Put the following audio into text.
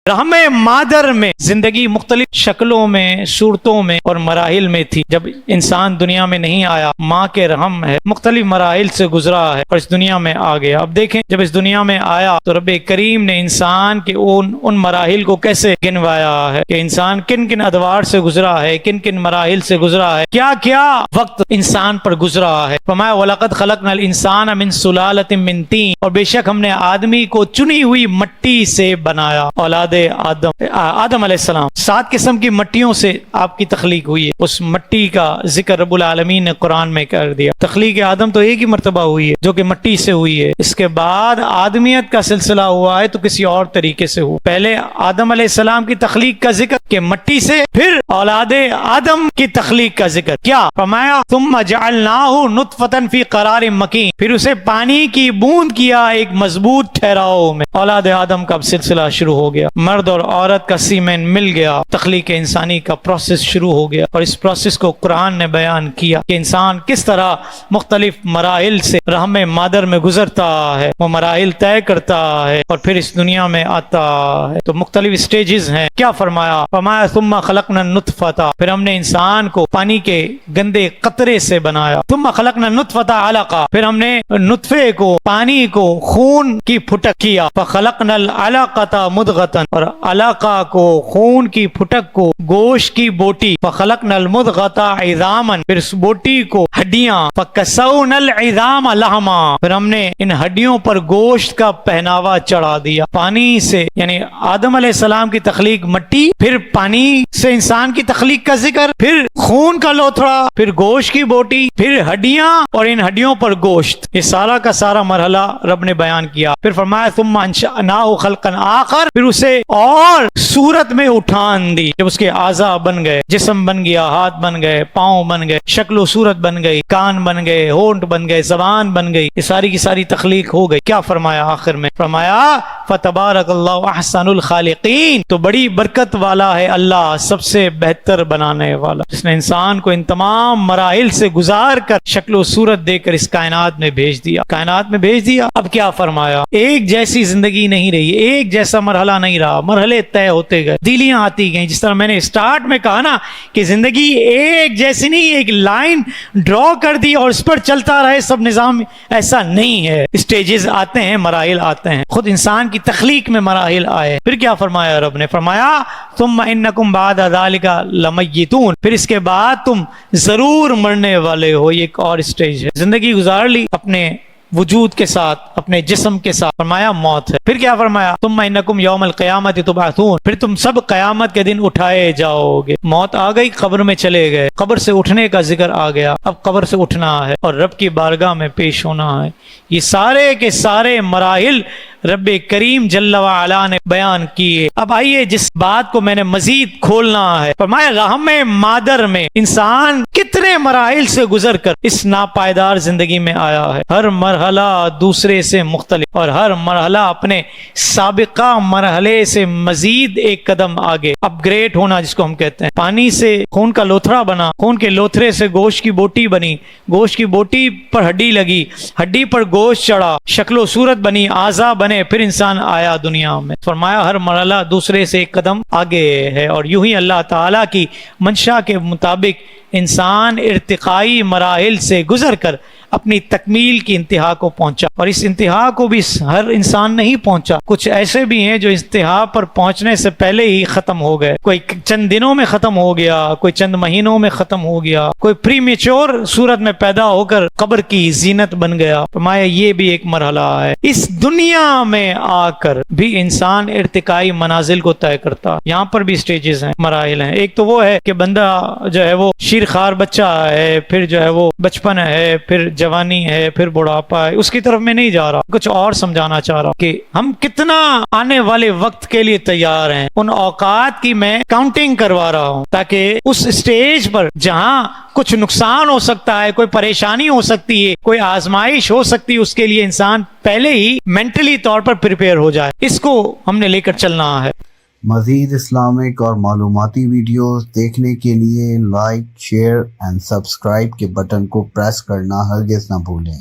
رحم مادر میں زندگی مختلف شکلوں میں، صورتوں میں اور مراحل میں تھی۔ جب انسان دنیا میں نہیں آیا، ماں کے رحم ہے، مختلف مراحل سے گزرا ہے اور اس دنیا میں آ گیا۔ اب دیکھیں، جب اس دنیا میں آیا تو رب کریم نے انسان کے ان مراحل کو کیسے گنوایا ہے کہ انسان کن کن ادوار سے گزرا ہے، کن کن مراحل سے گزرا ہے، کیا کیا وقت انسان پر گزرا ہے۔ فرمایا وَلَقَدْ خَلَقْنَا الْإِنسَانَ مِنْ سُلَالَةٍ مِنْ طِينٍ، اور بے شک ہم نے آدمی کو چنی ہوئی مٹی سے بنایا، اولاد آدم علیہ السلام۔ 7 قسم کی مٹیوں سے آپ کی تخلیق ہوئی ہے۔ اس مٹی کا ذکر رب العالمین نے قرآن میں کر دیا۔ تخلیق آدم تو ایک ہی مرتبہ ہوئی ہے جو کہ مٹی سے ہوئی ہے، اس کے بعد آدمیت کا سلسلہ ہوا ہے تو کسی اور طریقے سے ہوا۔ پہلے آدم علیہ السلام کی تخلیق کا ذکر کہ مٹی سے، پھر اولاد آدم کی تخلیق کا ذکر کیا فرمایا ثم جعلناہ نطفۃ فی قرار مکین، پھر اسے پانی کی بوند کیا ایک مضبوط ٹھہراؤ میں۔ اولاد آدم کا سلسلہ شروع ہو گیا، مرد اور عورت کا سیمن مل گیا، تخلیق انسانی کا پروسیس شروع ہو گیا، اور اس پروسیس کو قرآن نے بیان کیا کہ انسان کس طرح مختلف مراحل سے رحم مادر میں گزرتا ہے، وہ مراحل طے کرتا ہے اور پھر اس دنیا میں آتا ہے۔ تو مختلف سٹیجز ہیں۔ کیا فرمایا ثم خلقنا النطفۃ، پھر ہم نے انسان کو پانی کے گندے قطرے سے بنایا، ثم خلقنا النطفۃ علقہ، پھر ہم نے نطفے کو، پانی کو خون کی پھٹک کیا، فخلقنا العلقۃ مضغۃ، اور علقہ کو، خون کی پھٹک کو گوشت کی بوٹی، فخلقنا المضغۃ عظاما، پھر اس بوٹی کو ہڈیاں، فکسونا العظام لحما، پھر ہم نے ان ہڈیوں پر گوشت کا پہناوا چڑھا دیا۔ پانی سے یعنی آدم علیہ السلام کی تخلیق مٹی، پھر پانی سے انسان کی تخلیق کا ذکر، پھر خون کا لوتھڑا، پھر گوشت کی بوٹی، پھر ہڈیاں اور ان ہڈیوں پر گوشت، یہ سارا کا سارا مرحلہ رب نے بیان کیا۔ پھر فرمایا ثم انشأناہ خلقا آخر، پھر اسے اور صورت میں اٹھان دی، جب اس کے اعضاء بن گئے، جسم بن گیا، ہاتھ بن گئے، پاؤں بن گئے، شکل و صورت بن گئی، کان بن گئے، ہونٹ بن گئے، زبان بن گئی، یہ ساری کی ساری تخلیق ہو گئی۔ کیا فرمایا آخر میں؟ فرمایا فتبارک اللہ احسن الخالقین، تو بڑی برکت والا ہے اللہ، سب سے بہتر بنانے والا، جس نے انسان کو ان تمام مراحل سے گزار کر شکل و صورت دے کر اس کائنات میں بھیج دیا، کائنات میں بھیج دیا۔ اب کیا فرمایا؟ ایک جیسی زندگی نہیں رہی، ایک جیسا مرحلہ نہیں رہا، مرحلے طے ہوتے گئے، تبدیلیاں آتی گئیں۔ جس طرح میں نے اسٹارٹ میں کہا نا کہ زندگی ایک جیسی نہیں، ایک لائن ڈرا کر دی اور اس پر چلتا رہے سب نظام، ایسا نہیں ہے۔ اسٹیجز آتے ہیں، مراحل آتے ہیں، خود انسان کی تخلیق میں مراحل آئے۔ پھر کیا فرمایا رب نے؟ فرمایا ثم انکم بعد ذلک لمیتون، پھر اس کے بعد تم ضرور مرنے والے ہو۔ یہ ایک اور اسٹیج ہے، زندگی گزار لی اپنے وجود کے ساتھ، اپنے جسم کے ساتھ، فرمایا موت ہے۔ پھر کیا فرمایا؟ ثم انکم یوم القیامت تبعثون، پھر تم سب قیامت کے دن اٹھائے جاؤ گے۔ موت آ گئی، قبر میں چلے گئے، قبر سے اٹھنے کا ذکر آ گیا، اب قبر سے اٹھنا ہے اور رب کی بارگاہ میں پیش ہونا ہے۔ یہ سارے کے سارے مراحل رب کریم جل وعلا نے بیان کیے۔ اب آئیے جس بات کو میں نے مزید کھولنا ہے، فرمایا رحم مادر میں انسان کتنے مراحل سے گزر کر اس ناپائیدار زندگی میں آیا ہے، ہر مرحلہ دوسرے سے مختلف، اور ہر مرحلہ اپنے سابقہ مرحلے سے مزید ایک قدم آگے، اپ گریڈ ہونا جس کو ہم کہتے ہیں۔ پانی سے خون کا لوتھڑا بنا، خون کے لوتھڑے سے گوشت کی بوٹی بنی، گوشت کی بوٹی پر ہڈی لگی، ہڈی پر گوشت چڑھا، شکل و صورت بنی، اعضاء بنے، پھر انسان آیا دنیا میں۔ فرمایا ہر مرحلہ دوسرے سے ایک قدم آگے ہے، اور یوں ہی اللہ تعالیٰ کی منشا کے مطابق انسان ارتقائی مراحل سے گزر کر اپنی تکمیل کی انتہا کو پہنچا، اور اس انتہا کو بھی ہر انسان نہیں پہنچا، کچھ ایسے بھی ہیں جو انتہا پر پہنچنے سے پہلے ہی ختم ہو گئے، کوئی چند دنوں میں ختم ہو گیا، کوئی چند مہینوں میں ختم ہو گیا، کوئی پری میچور صورت میں پیدا ہو کر قبر کی زینت بن گیا۔ فرمایا یہ بھی ایک مرحلہ ہے۔ اس دنیا میں آ کر بھی انسان ارتقائی منازل کو طے کرتا، یہاں پر بھی سٹیجز ہیں، مراحل ہیں۔ ایک تو وہ ہے کہ بندہ جو ہے وہ شیرخوار بچہ ہے، پھر جو ہے وہ بچپن ہے، پھر جوانی ہے، پھر بڑھاپا ہے، اس کی طرف میں نہیں جا رہا، کچھ اور سمجھانا چاہ رہا کہ ہم کتنا آنے والے وقت کے لیے تیار ہیں، ان اوقات کی میں کاؤنٹنگ کروا رہا ہوں، تاکہ اس سٹیج پر جہاں کچھ نقصان ہو سکتا ہے، کوئی پریشانی ہو سکتی ہے، کوئی آزمائش ہو سکتی ہے، اس کے لیے انسان پہلے ہی مینٹلی طور پر پریپیئر ہو جائے۔ اس کو ہم نے لے کر چلنا ہے۔ مزید اسلامک اور معلوماتی ویڈیوز دیکھنے کے لیے لائک، شیئر اینڈ سبسکرائب کے بٹن کو پریس کرنا ہرگز نہ بھولیں۔